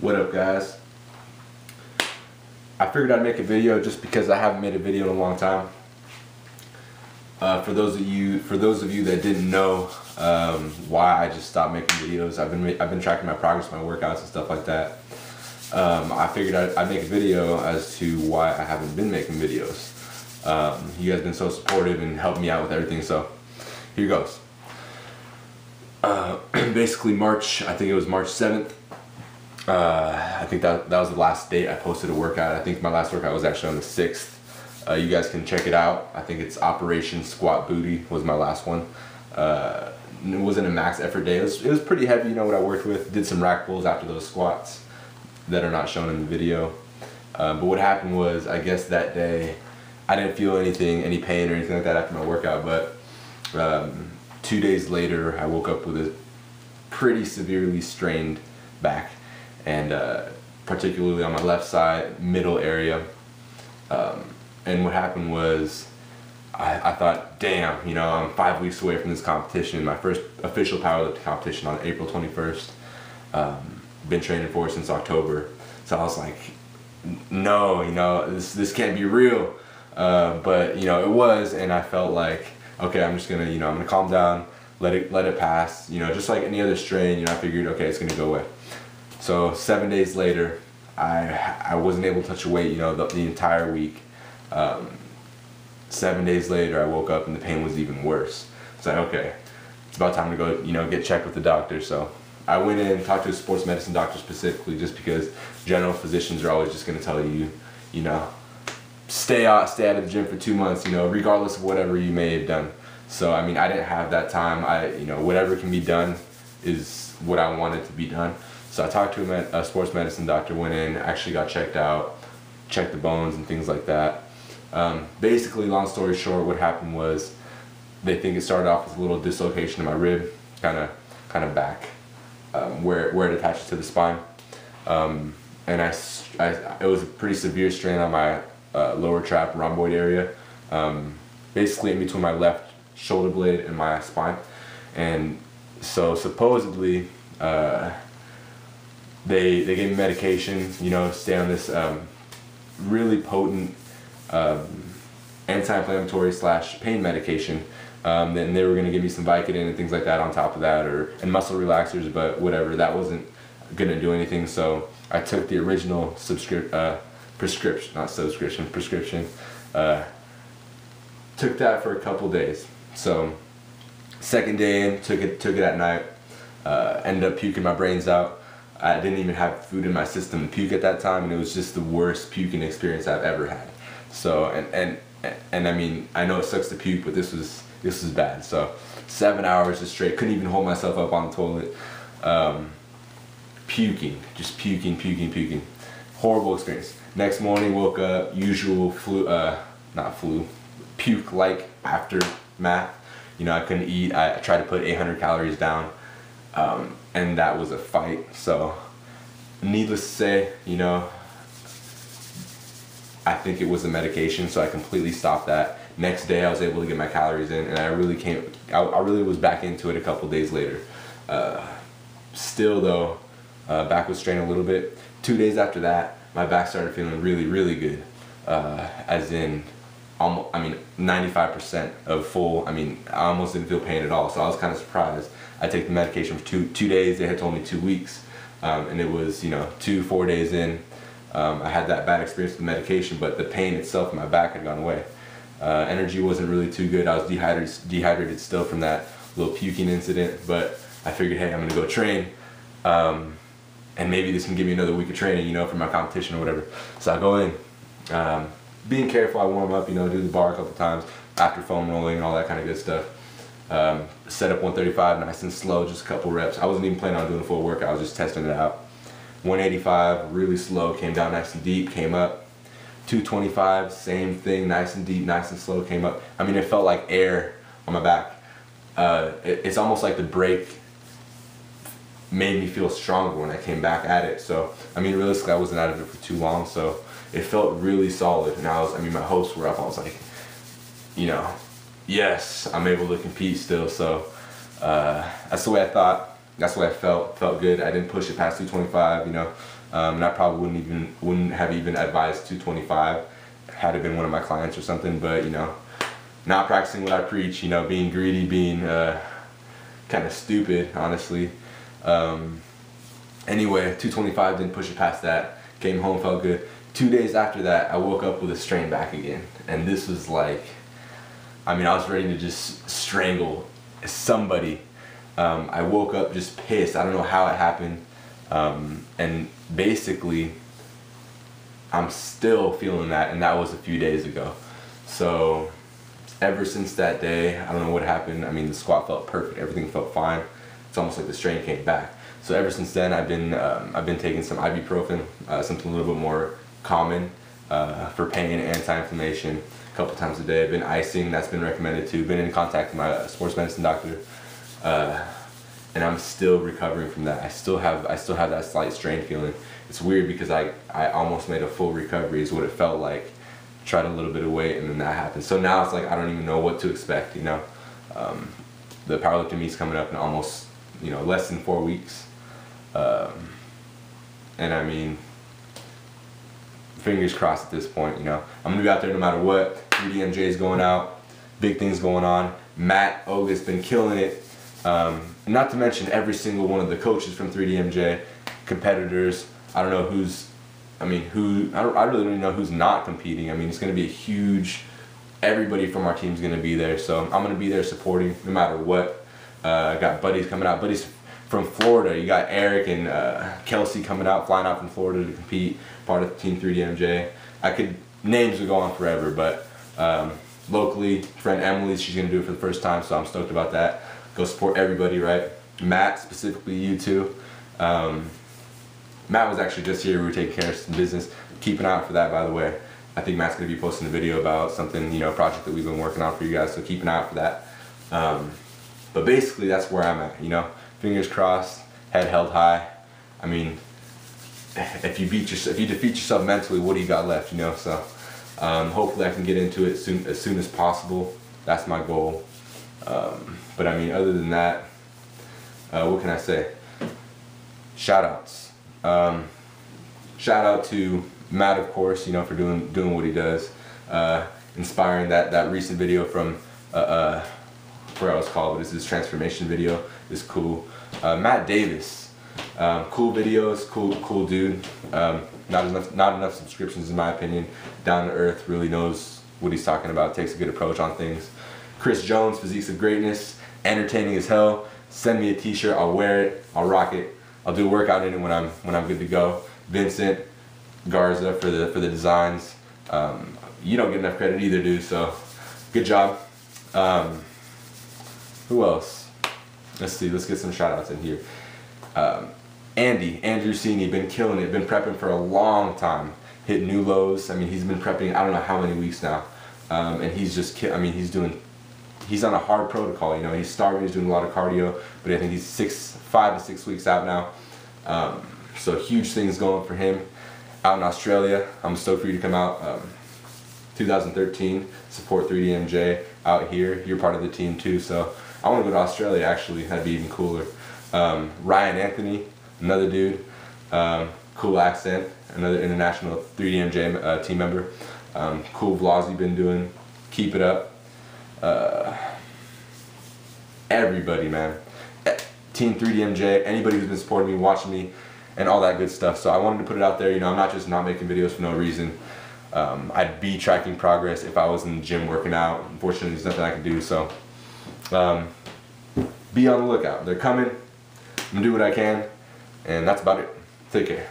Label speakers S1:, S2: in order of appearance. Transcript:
S1: What up, guys? I figured I'd make a video just because I haven't made a video in a long time. For those of you that didn't know why I just stopped making videos, I've been tracking my progress, my workouts and stuff like that. I figured I'd make a video as to why I haven't been making videos. You guys have been so supportive and helped me out with everything, so here goes. Basically March, I think it was March 7th. I think that was the last date I posted a workout. I think my last workout was actually on the 6th. You guys can check it out. I think it's Operation Squat Booty was my last one. It wasn't a max effort day. It was pretty heavy, you know what I worked with. Did some rack pulls after those squats that are not shown in the video. But what happened was, I guess that day, I didn't feel any pain or anything like that after my workout, but 2 days later, I woke up with a pretty severely strained back, and particularly on my left side, middle area. And what happened was, I thought, damn, you know, I'm 5 weeks away from this competition, my first official powerlifting competition on April 21st. Been training for it since October. So I was like, no, you know, this can't be real. But you know, it was, and I felt like, okay, I'm just gonna, you know, I'm gonna calm down, let it pass, you know, just like any other strain. You know, I figured, okay, it's gonna go away. So 7 days later, I wasn't able to touch a weight, you know, the entire week. 7 days later, I woke up and the pain was even worse. It's like, okay, it's about time to go, you know, get checked with the doctor. So I went in and talked to a sports medicine doctor specifically, just because general physicians are always just gonna tell you, you know, stay out of the gym for 2 months, you know, regardless of whatever you may have done. So I mean, I didn't have that time. You know, whatever can be done is what I wanted to be done. So I talked to a sports medicine doctor, went in, actually got checked out, checked the bones and things like that. Basically, long story short, what happened was they think it started off with a little dislocation in my rib, kind of back, where it attaches to the spine, and it was a pretty severe strain on my lower trap rhomboid area, basically in between my left shoulder blade and my spine. And so supposedly they gave me medication, you know, stay on this really potent anti-inflammatory / pain medication. Then they were going to give me some Vicodin and things like that on top of that, and muscle relaxers, but whatever, that wasn't going to do anything. So I took the original prescription. Took that for a couple days. So second day in, took it at night. Ended up puking my brains out. I didn't even have food in my system to puke at that time, and it was just the worst puking experience I've ever had. So and I mean, I know it sucks to puke, but this was bad. So 7 hours just straight, couldn't even hold myself up on the toilet. Puking. Horrible experience. Next morning, woke up, usual puke-like aftermath. You know, I couldn't eat. I tried to put 800 calories down, and that was a fight. So needless to say, you know, I think it was the medication, so I completely stopped that. Next day, I was able to get my calories in, and I really was back into it a couple days later. Still though, back was strained a little bit. 2 days after that, my back started feeling really good, as in, I mean, 95% of full. I mean, I almost didn't feel pain at all, so I was kind of surprised. I take the medication for two days. They had told me 2 weeks, and it was, you know, 4 days in. I had that bad experience with the medication, but the pain itself in my back had gone away. Energy wasn't really too good. I was dehydrated still from that little puking incident, but I figured, hey, I'm gonna go train, and maybe this can give me another week of training, you know, for my competition or whatever. So I go in, being careful. I warm up, you know, do the bar a couple times after foam rolling and all that kind of good stuff. Set up 135 nice and slow, just a couple reps. I wasn't even planning on doing a full workout. I was just testing it out. 185, really slow, came down nice and deep, came up. 225, same thing, nice and deep, nice and slow, came up. I mean, it felt like air on my back. It's almost like the break made me feel stronger when I came back at it. So, I mean, realistically, I wasn't out of it for too long, so it felt really solid. And I mean, my hopes were up. I was like, you know, yes, I'm able to compete still. So that's the way I thought. That's what I felt good. I didn't push it past 225, you know, and I probably wouldn't have even advised 225 had it been one of my clients or something. But you know, not practicing what I preach, you know, being greedy, being kind of stupid, honestly. Anyway, 225, didn't push it past that. Came home, felt good. 2 days after that, I woke up with a strained back again, and this was like, I mean, I was ready to just strangle somebody. I woke up just pissed. I don't know how it happened. And basically, I'm still feeling that, and that was a few days ago. So ever since that day, I don't know what happened. I mean, the squat felt perfect. Everything felt fine. It's almost like the strain came back. So ever since then, I've been taking some ibuprofen, something a little bit more common for pain, anti-inflammation, a couple times a day. I've been icing. That's been recommended too. Been in contact with my sports medicine doctor. And I'm still recovering from that. I still have that slight strain feeling. It's weird because I almost made a full recovery is what it felt like. Tried a little bit of weight and then that happened. So now it's like I don't even know what to expect, you know. The powerlifting meet's coming up in almost, you know, less than 4 weeks. And I mean, fingers crossed at this point, you know. I'm gonna be out there no matter what. 3DMJ is going out. Big things going on. Matt Oga's been killing it. Not to mention every single one of the coaches from 3DMJ, competitors. I don't know who's, I mean, I really don't even know who's not competing. I mean, it's going to be a huge, everybody from our team's going to be there. So I'm going to be there supporting no matter what. I got buddies coming out, buddies from Florida. You got Eric and Kelsey coming out, flying out from Florida to compete, part of Team 3DMJ. Names would go on forever, but locally, friend Emily, she's going to do it for the first time, so I'm stoked about that. Go support everybody, right? Matt, specifically you too. Matt was actually just here. We were taking care of some business. Keep an eye out for that, by the way. I think Matt's going to be posting a video about something, you know, a project that we've been working on for you guys, so keep an eye out for that. But basically, that's where I'm at, you know. Fingers crossed, head held high. I mean, if you defeat yourself mentally, what do you got left, you know? So hopefully I can get into it as soon as possible. That's my goal. But I mean, other than that, what can I say? Shout outs. Shout out to Matt, of course, you know, for doing what he does. Inspiring that recent video from where I was called, but it's his transformation video. Is cool. Matt Davis, cool videos, cool dude. Not enough subscriptions in my opinion. Down to earth, really knows what he's talking about. Takes a good approach on things. Chris Jones, Physiques of Greatness, entertaining as hell. Send me a t-shirt, I'll wear it, I'll rock it. I'll do a workout in it when I'm good to go. Vincent Garza for the designs. You don't get enough credit either, dude, so good job. Who else? Let's see, let's get some shout outs in here. Andrew Cini, been killing it, been prepping for a long time. Hit new lows. I mean, he's been prepping I don't know how many weeks now. And he's just, he's on a hard protocol, you know. He's starving, he's doing a lot of cardio, but I think he's 5 to 6 weeks out now. So huge things going for him. Out in Australia, I'm stoked for you to come out. 2013, support 3DMJ out here. You're part of the team too, so I want to go to Australia actually, that'd be even cooler. Ryan Anthony, another dude, cool accent, another international 3DMJ team member. Cool vlogs you've been doing, keep it up. Everybody, man. Team 3DMJ, anybody who's been supporting me, watching me, and all that good stuff. So I wanted to put it out there, you know, I'm not just not making videos for no reason. I'd be tracking progress if I was in the gym working out. Unfortunately, there's nothing I can do, so be on the lookout. They're coming. I'm gonna do what I can, and that's about it. Take care.